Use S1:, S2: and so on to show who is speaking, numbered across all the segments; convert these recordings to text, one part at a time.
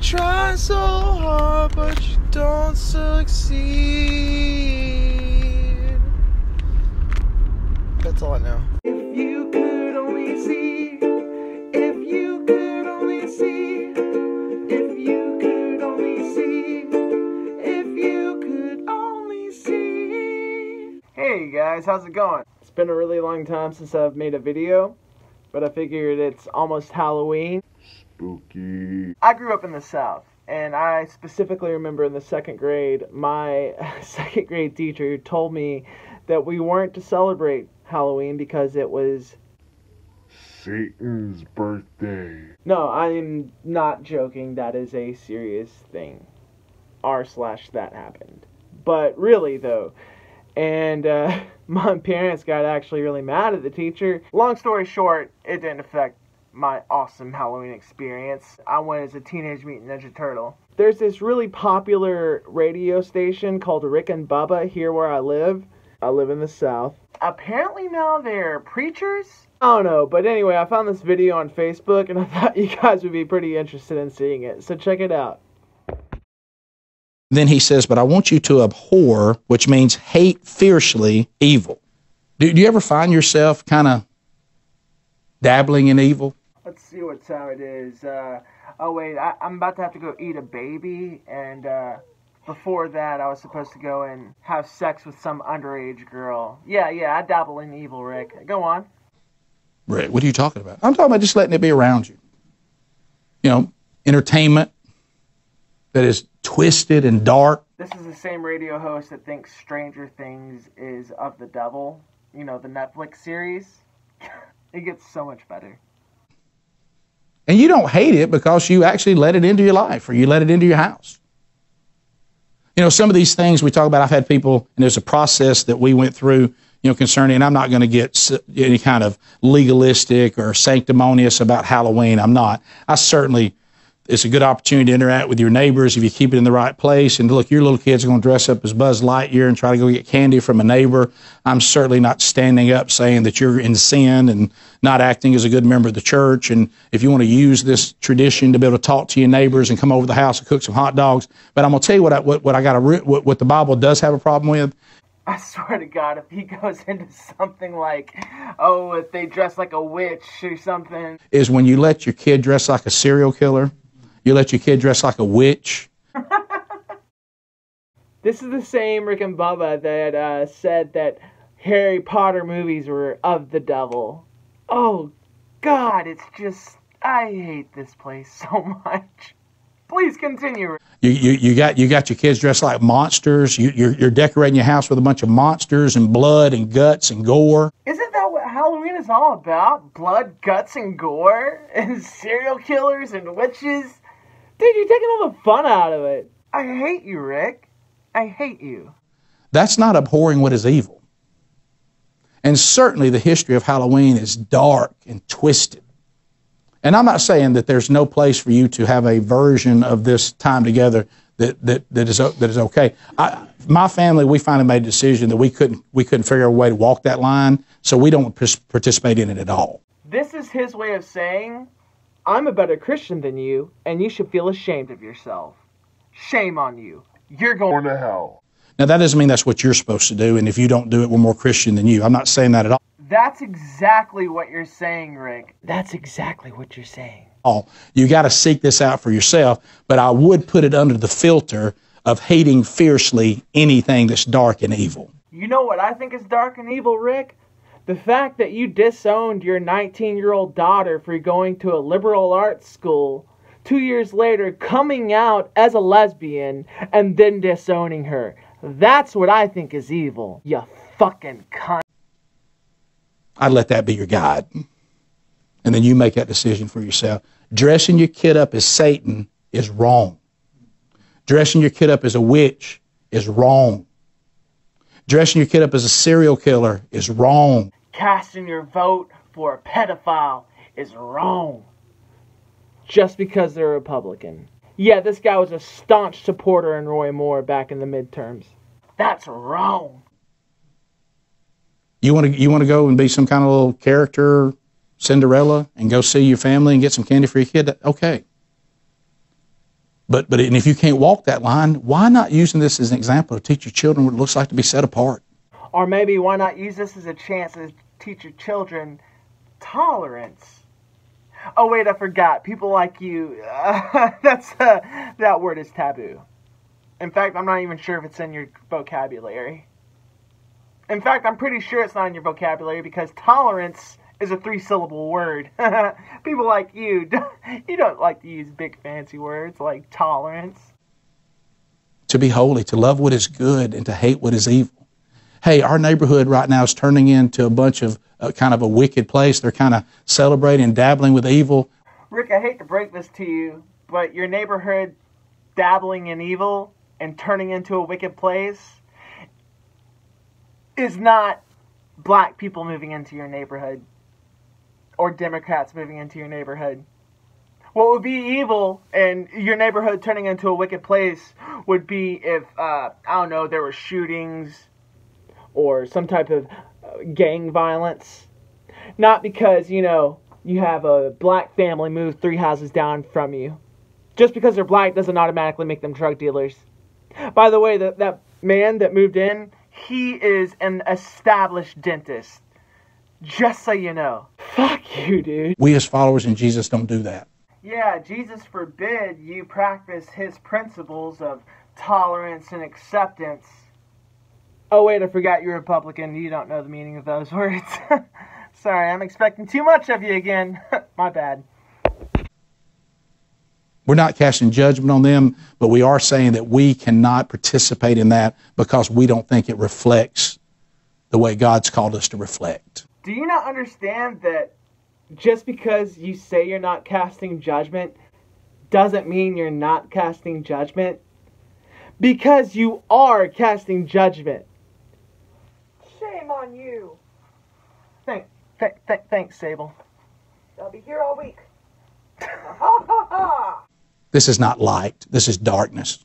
S1: try so hard, but you don't succeed. That's all I know. If you could only see, if you could only see, if you could only see, if you could only see. Hey guys, how's it going? It's been a really long time since I've made a video, but I figured it's almost Halloween. Spooky. I grew up in the South, and I specifically remember in the second grade, my second grade teacher told me that we weren't to celebrate Halloween because it was
S2: Satan's birthday.
S1: No, I'm not joking. That is a serious thing. r/that happened. But really, though. And my parents got actually really mad at the teacher. Long story short, it didn't affect my awesome Halloween experience. I went as a Teenage Mutant Ninja Turtle. There's this really popular radio station called Rick and Bubba here where I live. I live in the South. Apparently now they're preachers? I don't know, but anyway, I found this video on Facebook and I thought you guys would be pretty interested in seeing it. So check it out.
S3: Then he says, but I want you to abhor, which means hate fiercely, evil. Do you ever find yourself kind of dabbling in evil?
S1: Let's see what time it is. Oh wait, I'm about to have to go eat a baby, and before that I was supposed to go and have sex with some underage girl. Yeah, I dabble in evil, Rick. Go on.
S3: Rick, what are you talking about? I'm talking about just letting it be around you. You know, entertainment that is twisted and dark.
S1: This is the same radio host that thinks Stranger Things is of the devil. You know, the Netflix series. It gets so much better.
S3: And you don't hate it because you actually let it into your life or you let it into your house. You know, some of these things we talk about, I've had people, and there's a process that we went through, you know, concerning, and I'm not going to get any kind of legalistic or sanctimonious about Halloween. I'm not. I certainly, it's a good opportunity to interact with your neighbors if you keep it in the right place. And look, your little kids are going to dress up as Buzz Lightyear and try to go get candy from a neighbor. I'm certainly not standing up saying that you're in sin and not acting as a good member of the church. And if you want to use this tradition to be able to talk to your neighbors and come over to the house and cook some hot dogs, but I'm going to tell you what the Bible does have a problem with.
S1: I swear to God, if he goes into something like, oh, if they dress like a witch or something,
S3: is when you let your kid dress like a serial killer. You let your kid dress like a witch.
S1: This is the same Rick and Bubba that said that Harry Potter movies were of the devil. Oh, God, it's just, I hate this place so much. Please continue.
S3: You got your kids dressed like monsters. You're decorating your house with a bunch of monsters and blood and guts and gore.
S1: Isn't that what Halloween is all about? Blood, guts, and gore? And serial killers and witches? Dude, you're taking all the fun out of it. I hate you, Rick. I hate you.
S3: That's not abhorring what is evil. And certainly the history of Halloween is dark and twisted. And I'm not saying that there's no place for you to have a version of this time together that is okay. My family, we finally made a decision that we couldn't figure out a way to walk that line, so we don't participate in it at all.
S1: This is his way of saying, I'm a better Christian than you, and you should feel ashamed of yourself. Shame on you. You're going to hell.
S3: Now, that doesn't mean that's what you're supposed to do, and if you don't do it, we're more Christian than you. I'm not saying that at all.
S1: That's exactly what you're saying, Rick. That's exactly what you're saying.
S3: You got to seek this out for yourself, but I would put it under the filter of hating fiercely anything that's dark and evil.
S1: You know what I think is dark and evil, Rick? The fact that you disowned your 19-year-old daughter for going to a liberal arts school, 2 years later coming out as a lesbian, and then disowning her. That's what I think is evil, you fucking cunt.
S3: I'd let that be your guide. And then you make that decision for yourself. Dressing your kid up as Satan is wrong. Dressing your kid up as a witch is wrong. Dressing your kid up as a serial killer is wrong.
S1: Casting your vote for a pedophile is wrong. Just because they're a Republican. Yeah, this guy was a staunch supporter in Roy Moore back in the midterms. That's wrong.
S3: You want to go and be some kind of little character, Cinderella, and go see your family and get some candy for your kid? Okay. But and if you can't walk that line, why not using this as an example to teach your children what it looks like to be set apart?
S1: Or maybe why not use this as a chance to teach your children tolerance? Oh wait, I forgot. People like you. That word is taboo. In fact, I'm not even sure if it's in your vocabulary. In fact, I'm pretty sure it's not in your vocabulary because tolerance is a 3-syllable word. People like you don't like to use big fancy words like tolerance.
S3: To be holy, to love what is good, and to hate what is evil. Hey, our neighborhood right now is turning into a bunch of kind of a wicked place. They're kind of celebrating, dabbling with evil.
S1: Rick, I hate to break this to you, but your neighborhood dabbling in evil and turning into a wicked place is not black people moving into your neighborhood or Democrats moving into your neighborhood. What would be evil and your neighborhood turning into a wicked place would be if, I don't know, there were shootings or some type of gang violence. Not because, you have a black family move 3 houses down from you. Just because they're black doesn't automatically make them drug dealers. By the way, that man that moved in, he is an established dentist. Just so you know. Fuck you, dude.
S3: We as followers in Jesus don't do that.
S1: Yeah, Jesus forbid you practice his principles of tolerance and acceptance. Oh wait, I forgot you're Republican. You don't know the meaning of those words. Sorry, I'm expecting too much of you again. My bad.
S3: We're not casting judgment on them, but we are saying that we cannot participate in that because we don't think it reflects the way God's called us to reflect.
S1: Do you not understand that just because you say you're not casting judgment doesn't mean you're not casting judgment? Because you are casting judgment.
S2: Shame on you.
S1: Thanks, Sable.
S2: I'll be here all week. Ha ha ha!
S3: This is not light. This is darkness.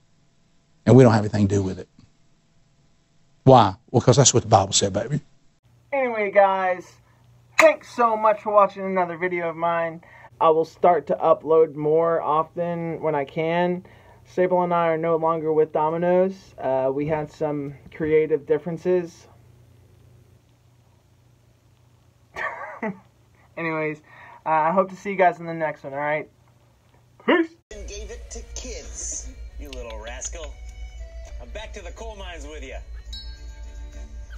S3: And we don't have anything to do with it. Why? Well, because that's what the Bible said, baby.
S1: Anyway, guys, thanks so much for watching another video of mine. I will start to upload more often when I can. Sable and I are no longer with Domino's. We had some creative differences. Anyways, I hope to see you guys in the next one, alright? Peace!
S4: And gave it to kids. You little rascal. I'm back to the coal mines with you.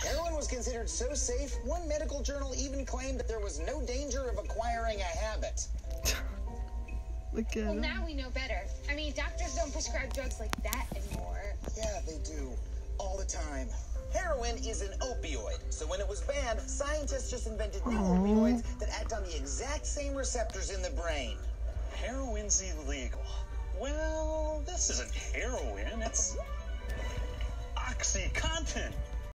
S5: Heroin was considered so safe, one medical journal even claimed that there was no danger of acquiring a habit.
S1: Look at
S6: Well, now we know better. I mean, doctors don't prescribe drugs like that anymore.
S5: Yeah, they do. All the time. Heroin is an opioid, so when it was banned, scientists just invented new opioids that act on the exact same receptors in the brain.
S4: Heroin's illegal. Well, this isn't heroin, it's OxyContin.